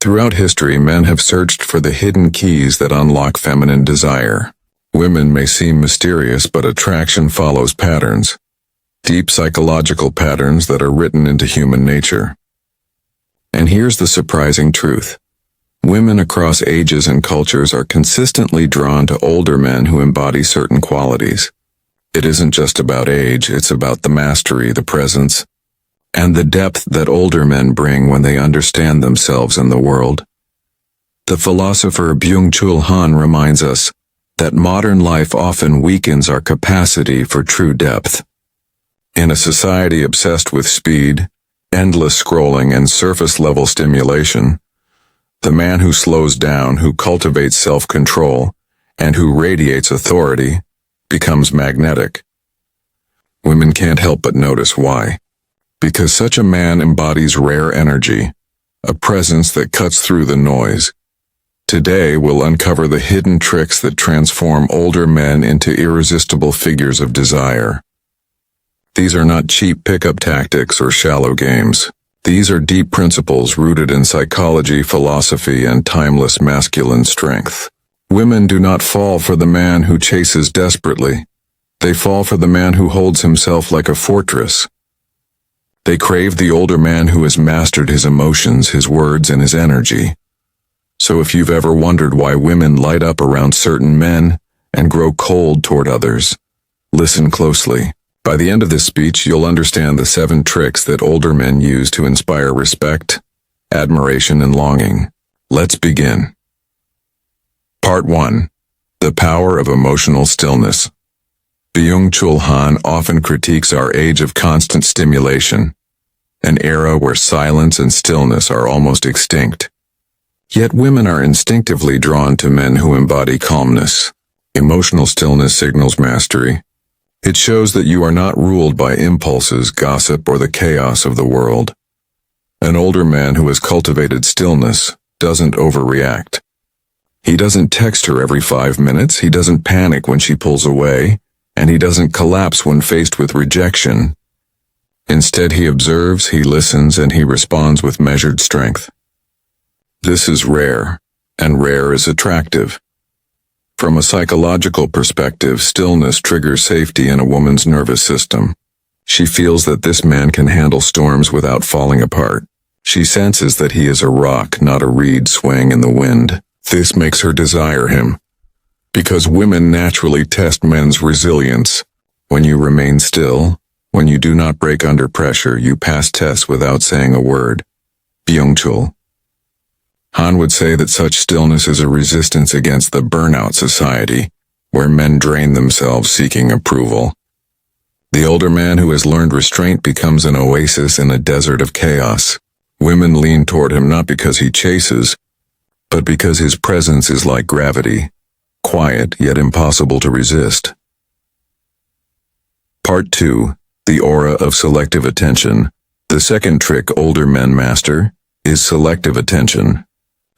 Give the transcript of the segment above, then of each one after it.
Throughout history, men have searched for the hidden keys that unlock feminine desire. Women may seem mysterious, but attraction follows patterns. Deep psychological patterns that are written into human nature. And here's the surprising truth. Women across ages and cultures are consistently drawn to older men who embody certain qualities. It isn't just about age, it's about the mastery, the presence, and the depth that older men bring when they understand themselves and the world. The philosopher Byung-Chul Han reminds us that modern life often weakens our capacity for true depth. In a society obsessed with speed, endless scrolling, and surface-level stimulation, the man who slows down, who cultivates self-control, and who radiates authority becomes magnetic. Women can't help but notice why. Because such a man embodies rare energy, a presence that cuts through the noise. Today, we'll uncover the hidden tricks that transform older men into irresistible figures of desire. These are not cheap pickup tactics or shallow games. These are deep principles rooted in psychology, philosophy, and timeless masculine strength. Women do not fall for the man who chases desperately. They fall for the man who holds himself like a fortress. They crave the older man who has mastered his emotions, his words, and his energy. So if you've ever wondered why women light up around certain men and grow cold toward others, listen closely. By the end of this speech, you'll understand the 7 tricks that older men use to inspire respect, admiration, and longing. Let's begin. Part 1. The Power of Emotional Stillness. Byung-Chul Han often critiques our age of constant stimulation, an era where silence and stillness are almost extinct. Yet women are instinctively drawn to men who embody calmness. Emotional stillness signals mastery. It shows that you are not ruled by impulses, gossip, or the chaos of the world. An older man who has cultivated stillness doesn't overreact. He doesn't text her every 5 minutes, he doesn't panic when she pulls away, and he doesn't collapse when faced with rejection. Instead, he observes, he listens, and he responds with measured strength. This is rare, and rare is attractive. From a psychological perspective, stillness triggers safety in a woman's nervous system. She feels that this man can handle storms without falling apart. She senses that he is a rock, not a reed swaying in the wind. This makes her desire him. Because women naturally test men's resilience. When you remain still, when you do not break under pressure, you pass tests without saying a word. Byung-Chul Han would say that such stillness is a resistance against the burnout society, where men drain themselves seeking approval. The older man who has learned restraint becomes an oasis in a desert of chaos. Women lean toward him not because he chases, but because his presence is like gravity. Quiet, yet impossible to resist. Part 2. The Aura of Selective Attention. The second trick older men master is selective attention.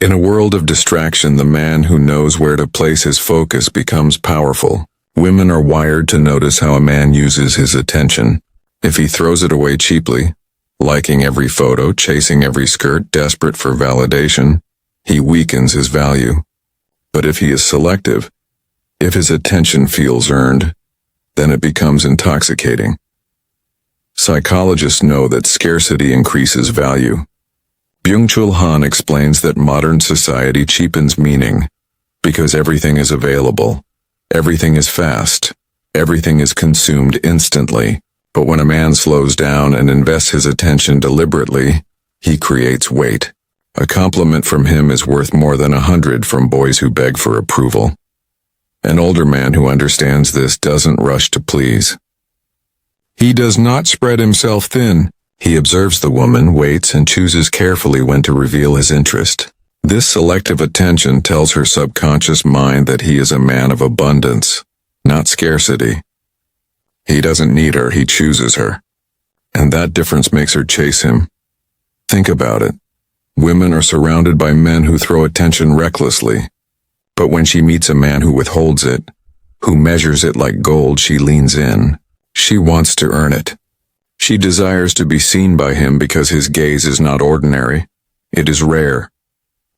In a world of distraction, the man who knows where to place his focus becomes powerful. Women are wired to notice how a man uses his attention. If he throws it away cheaply, liking every photo, chasing every skirt, desperate for validation, he weakens his value. But if he is selective, if his attention feels earned, then it becomes intoxicating. Psychologists know that scarcity increases value. Byung-Chul Han explains that modern society cheapens meaning because everything is available, everything is fast, everything is consumed instantly. But when a man slows down and invests his attention deliberately, he creates weight. A compliment from him is worth more than 100 from boys who beg for approval. An older man who understands this doesn't rush to please. He does not spread himself thin. He observes the woman, waits, and chooses carefully when to reveal his interest. This selective attention tells her subconscious mind that he is a man of abundance, not scarcity. He doesn't need her, he chooses her. And that difference makes her chase him. Think about it. Women are surrounded by men who throw attention recklessly. But when she meets a man who withholds it, who measures it like gold, she leans in. She wants to earn it. She desires to be seen by him because his gaze is not ordinary. It is rare.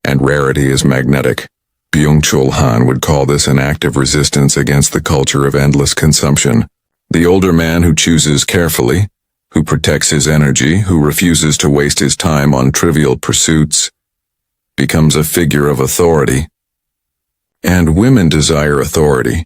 and rarity is magnetic. Byung-Chul Han would call this an active resistance against the culture of endless consumption. The older man who chooses carefully, who protects his energy, who refuses to waste his time on trivial pursuits, becomes a figure of authority. And women desire authority,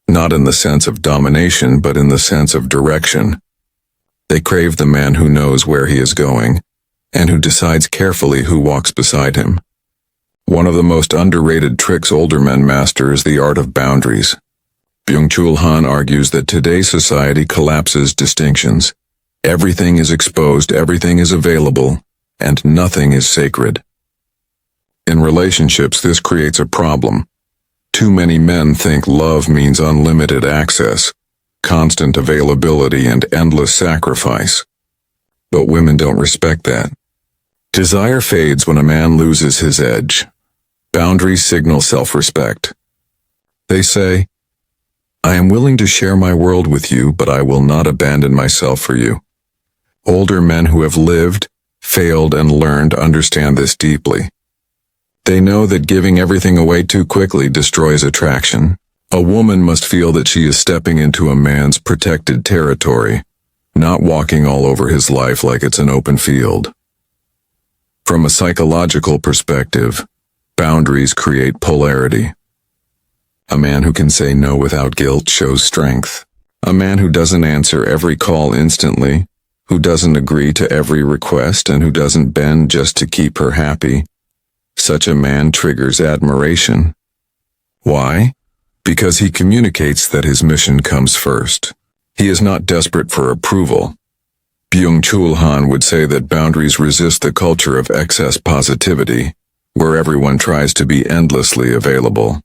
not in the sense of domination, but in the sense of direction. They crave the man who knows where he is going, and who decides carefully who walks beside him. One of the most underrated tricks older men master is the art of boundaries. Byung-Chul Han argues that today's society collapses distinctions. Everything is exposed, everything is available, and nothing is sacred. In relationships, this creates a problem. Too many men think love means unlimited access, constant availability, and endless sacrifice. But women don't respect that. Desire fades when a man loses his edge. Boundaries signal self-respect. They say, "I am willing to share my world with you, but I will not abandon myself for you." Older men who have lived, failed, and learned understand this deeply. They know that giving everything away too quickly destroys attraction. A woman must feel that she is stepping into a man's protected territory, not walking all over his life like it's an open field. From a psychological perspective, boundaries create polarity. A man who can say no without guilt shows strength. A man who doesn't answer every call instantly, who doesn't agree to every request, and who doesn't bend just to keep her happy, such a man triggers admiration. Why? Because he communicates that his mission comes first. He is not desperate for approval. Byung-Chul Han would say that boundaries resist the culture of excess positivity, where everyone tries to be endlessly available.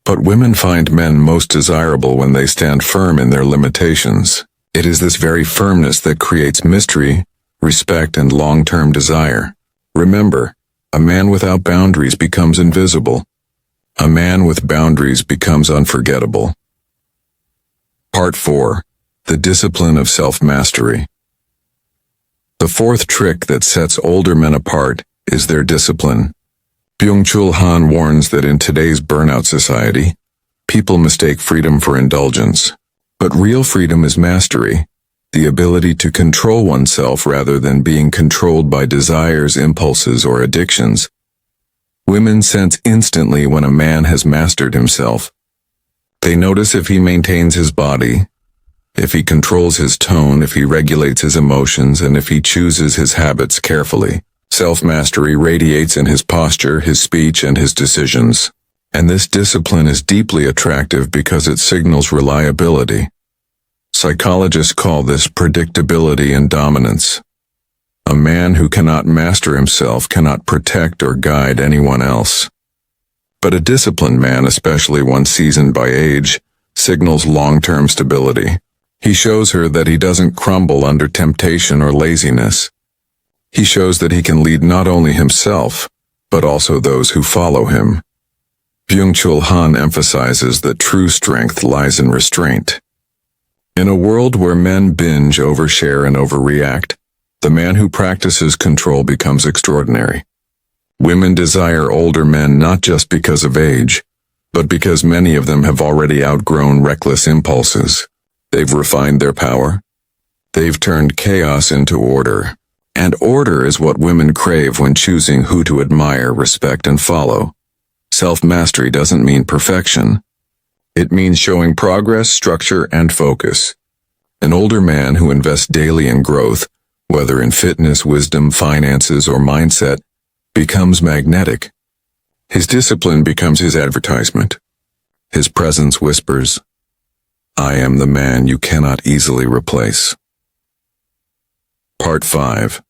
But women find men most desirable when they stand firm in their limitations. It is this very firmness that creates mystery, respect, and long-term desire. Remember, a man without boundaries becomes invisible. A man with boundaries becomes unforgettable. Part 4. The Discipline of Self-Mastery. The fourth trick that sets older men apart is their discipline. Byung-Chul Han warns that in today's burnout society, people mistake freedom for indulgence. But real freedom is mastery, the ability to control oneself rather than being controlled by desires, impulses, or addictions. Women sense instantly when a man has mastered himself. They notice if he maintains his body, if he controls his tone, if he regulates his emotions, and if he chooses his habits carefully. Self-mastery radiates in his posture, his speech, and his decisions. And this discipline is deeply attractive because it signals reliability. Psychologists call this predictability and dominance. A man who cannot master himself cannot protect or guide anyone else. But a disciplined man, especially one seasoned by age, signals long-term stability. He shows her that he doesn't crumble under temptation or laziness. He shows that he can lead not only himself, but also those who follow him. Byung-Chul Han emphasizes that true strength lies in restraint. In a world where men binge, overshare, and overreact, the man who practices control becomes extraordinary. Women desire older men not just because of age, but because many of them have already outgrown reckless impulses. They've refined their power. They've turned chaos into order. And order is what women crave when choosing who to admire, respect, and follow. Self-mastery doesn't mean perfection. It means showing progress, structure, and focus. An older man who invests daily in growth, whether in fitness, wisdom, finances, or mindset, becomes magnetic. His discipline becomes his advertisement. His presence whispers, "I am the man you cannot easily replace." Part 5.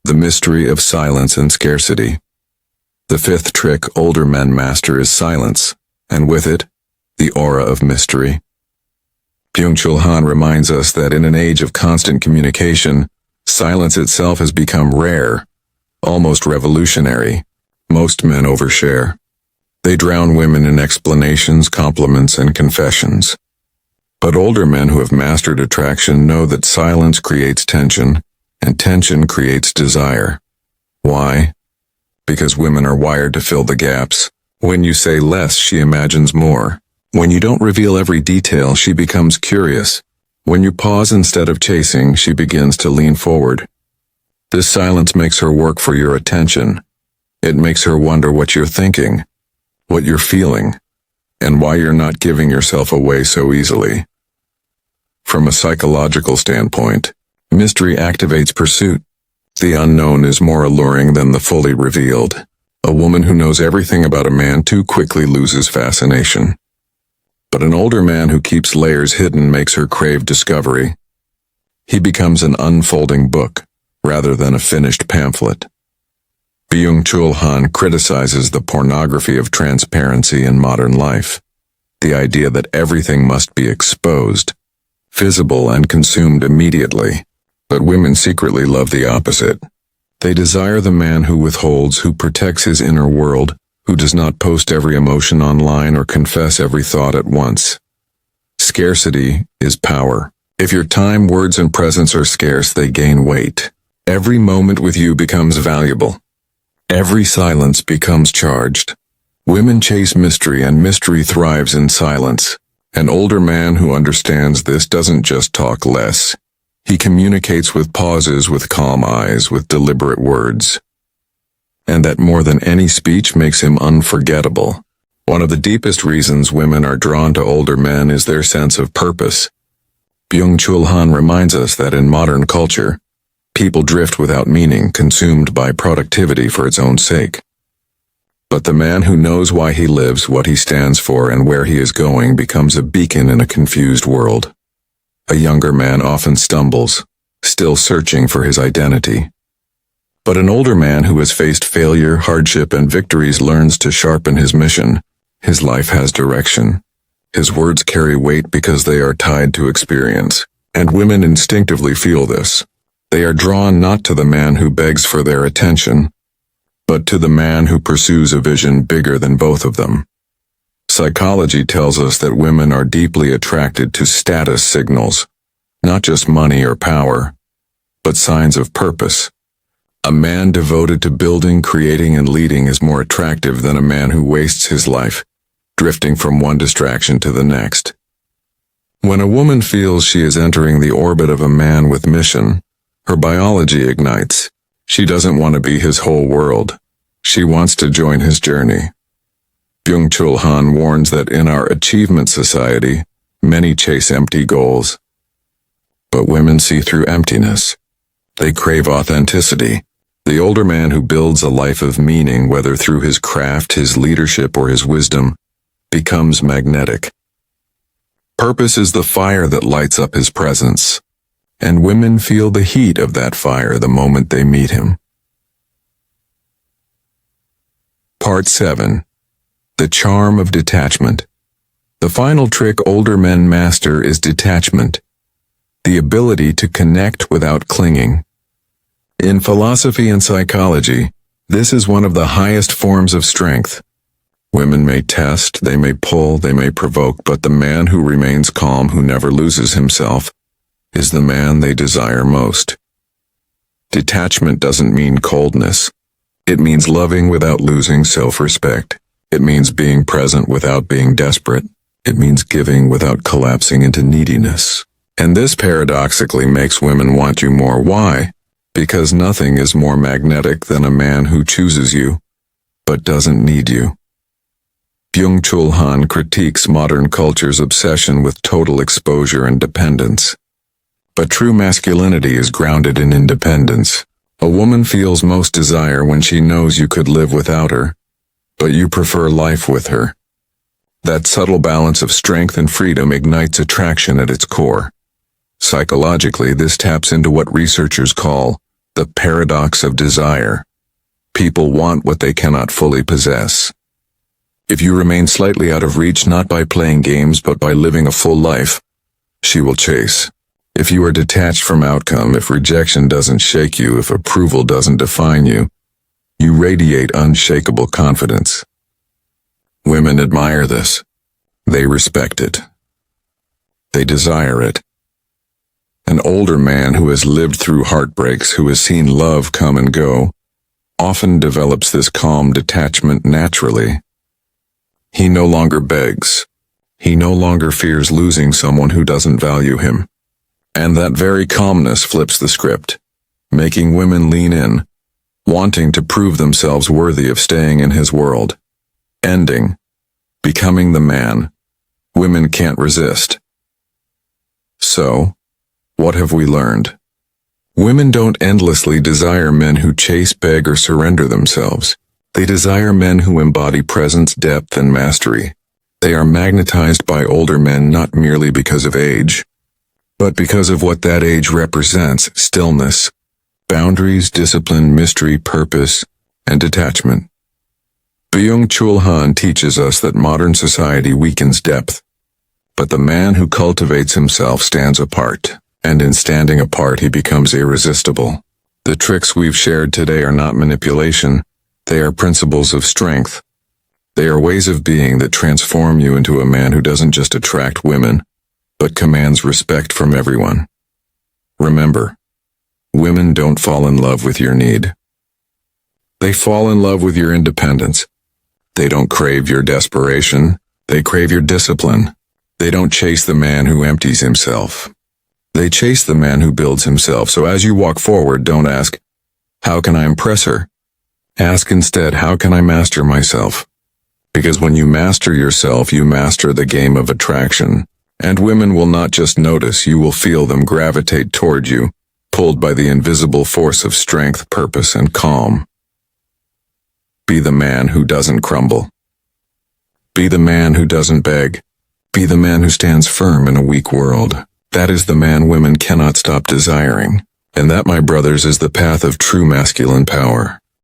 The Mystery of Silence and Scarcity. The fifth trick older men master is silence, and with it, the aura of mystery. Byung-Chul Han reminds us that in an age of constant communication, silence itself has become rare, almost revolutionary. Most men overshare. They drown women in explanations, compliments, and confessions. But older men who have mastered attraction know that silence creates tension, and tension creates desire. Why? because women are wired to fill the gaps. When you say less, she imagines more. When you don't reveal every detail, she becomes curious. When you pause instead of chasing, she begins to lean forward. This silence makes her work for your attention. It makes her wonder what you're thinking, what you're feeling, and why you're not giving yourself away so easily. From a psychological standpoint, mystery activates pursuit. The unknown is more alluring than the fully revealed. A woman who knows everything about a man too quickly loses fascination. But an older man who keeps layers hidden makes her crave discovery. He becomes an unfolding book, rather than a finished pamphlet. Byung-Chul Han criticizes the pornography of transparency in modern life. The idea that everything must be exposed, visible and consumed immediately. But women secretly love the opposite. They desire the man who withholds, who protects his inner world, who does not post every emotion online or confess every thought at once. Scarcity is power. If your time, words, and presence are scarce, they gain weight. Every moment with you becomes valuable. Every silence becomes charged. Women chase mystery, and mystery thrives in silence. An older man who understands this doesn't just talk less. He communicates with pauses, with calm eyes, with deliberate words. And that more than any speech makes him unforgettable. One of the deepest reasons women are drawn to older men is their sense of purpose. Byung-Chul Han reminds us that in modern culture, people drift without meaning, consumed by productivity for its own sake. But the man who knows why he lives, what he stands for, and where he is going becomes a beacon in a confused world. A younger man often stumbles, still searching for his identity. But an older man who has faced failure, hardship, and victories learns to sharpen his mission. His life has direction. His words carry weight because they are tied to experience. And women instinctively feel this. They are drawn not to the man who begs for their attention, but to the man who pursues a vision bigger than both of them. Psychology tells us that women are deeply attracted to status signals, not just money or power, but signs of purpose. A man devoted to building, creating, and leading is more attractive than a man who wastes his life, drifting from one distraction to the next. When a woman feels she is entering the orbit of a man with mission, her biology ignites. She doesn't want to be his whole world. She wants to join his journey. Byung-Chul Han warns that in our achievement society, many chase empty goals. But women see through emptiness. They crave authenticity. The older man who builds a life of meaning, whether through his craft, his leadership, or his wisdom, becomes magnetic. Purpose is the fire that lights up his presence, and women feel the heat of that fire the moment they meet him. Part 7. The Charm of Detachment. The final trick older men master is detachment, the ability to connect without clinging. In philosophy and psychology, this is one of the highest forms of strength. Women may test, they may pull, they may provoke, but the man who remains calm, who never loses himself, is the man they desire most. Detachment doesn't mean coldness. It means loving without losing self-respect. It means being present without being desperate. It means giving without collapsing into neediness. And this paradoxically makes women want you more. Why? Because nothing is more magnetic than a man who chooses you, but doesn't need you. Byung-Chul Han critiques modern culture's obsession with total exposure and dependence. But true masculinity is grounded in independence. A woman feels most desire when she knows you could live without her, but you prefer life with her. That subtle balance of strength and freedom ignites attraction at its core. Psychologically, this taps into what researchers call the paradox of desire. People want what they cannot fully possess. If you remain slightly out of reach, not by playing games but by living a full life, she will chase. If you are detached from outcome, if rejection doesn't shake you, if approval doesn't define you, you radiate unshakable confidence. Women admire this. They respect it. They desire it. An older man who has lived through heartbreaks, who has seen love come and go, often develops this calm detachment naturally. He no longer begs. He no longer fears losing someone who doesn't value him. And that very calmness flips the script, making women lean in, wanting to prove themselves worthy of staying in his world. Ending, becoming the man women can't resist. So, what have we learned? Women don't endlessly desire men who chase, beg, or surrender themselves. They desire men who embody presence, depth, and mastery. They are magnetized by older men not merely because of age, but because of what that age represents: stillness, boundaries, discipline, mystery, purpose, and detachment. Byung-Chul Han teaches us that modern society weakens depth, but the man who cultivates himself stands apart, and in standing apart he becomes irresistible. The tricks we've shared today are not manipulation, they are principles of strength. They are ways of being that transform you into a man who doesn't just attract women, but commands respect from everyone. Remember, women don't fall in love with your need. They fall in love with your independence. They don't crave your desperation, they crave your discipline. They don't chase the man who empties himself. They chase the man who builds himself. So as you walk forward, don't ask, how can I impress her? Ask instead, how can I master myself? Because when you master yourself, you master the game of attraction. And women will not just notice, you will feel them gravitate toward you, pulled by the invisible force of strength, purpose, and calm. Be the man who doesn't crumble. Be the man who doesn't beg. Be the man who stands firm in a weak world. That is the man women cannot stop desiring. And that, my brothers, is the path of true masculine power.